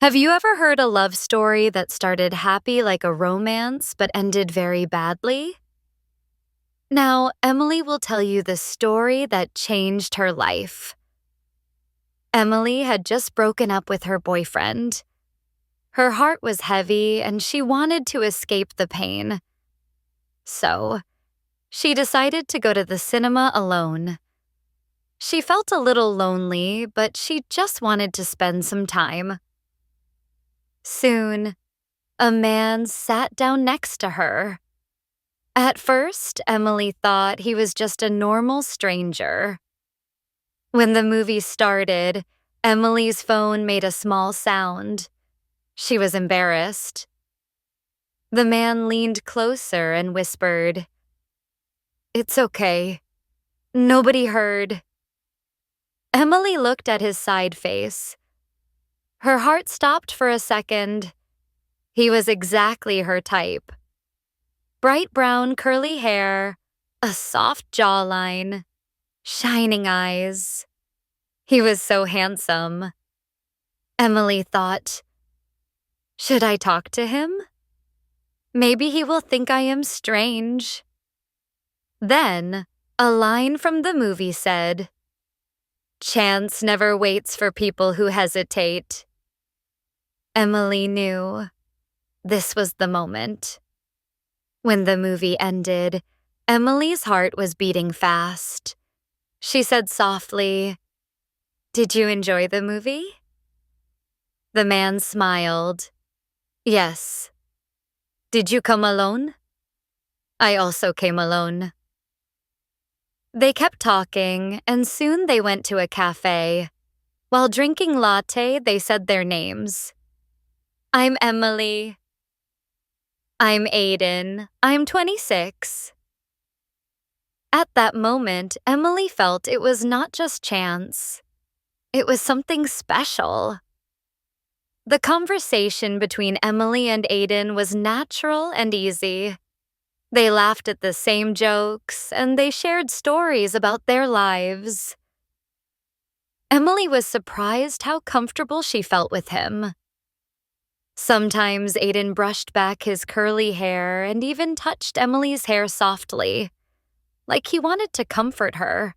Have you ever heard a love story that started happy like a romance but ended very badly? Now, Emily will tell you the story that changed her life. Emily had just broken up with her boyfriend. Her heart was heavy and she wanted to escape the pain. So, she decided to go to the cinema alone. She felt a little lonely, but she just wanted to spend some time. Soon, a man sat down next to her. At first, Emily thought he was just a normal stranger. When the movie started, Emily's phone made a small sound. She was embarrassed. The man leaned closer and whispered, "It's okay. Nobody heard." Emily looked at his side face. Her heart stopped for a second. He was exactly her type. Bright brown curly hair, a soft jawline, shining eyes. He was so handsome. Emily thought, should I talk to him? Maybe he will think I am strange. Then, a line from the movie said, "Chance never waits for people who hesitate." Emily knew this was the moment. When the movie ended, Emily's heart was beating fast. She said softly, "Did you enjoy the movie?" The man smiled. "Yes." "Did you come alone?" "I also came alone." They kept talking, and soon they went to a cafe. While drinking latte, they said their names. "I'm Emily." "I'm Aiden. I'm 26. At that moment, Emily felt it was not just chance. It was something special. The conversation between Emily and Aiden was natural and easy. They laughed at the same jokes, and they shared stories about their lives. Emily was surprised how comfortable she felt with him. Sometimes Aiden brushed back his curly hair and even touched Emily's hair softly, like he wanted to comfort her.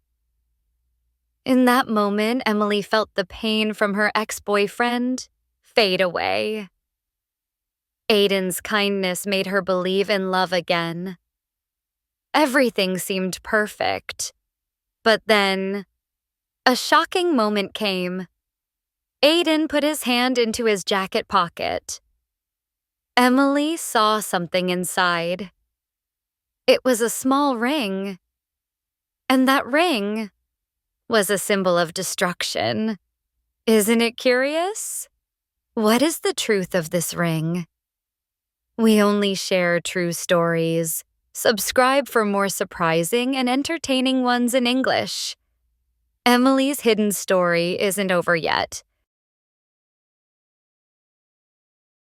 In that moment, Emily felt the pain from her ex-boyfriend fade away. Aiden's kindness made her believe in love again. Everything seemed perfect. But then, a shocking moment came. Aiden put his hand into his jacket pocket. Emily saw something inside. It was a small ring. And that ring was a symbol of destruction. Isn't it curious? What is the truth of this ring? We only share true stories. Subscribe for more surprising and entertaining ones in English. Emily's hidden story isn't over yet.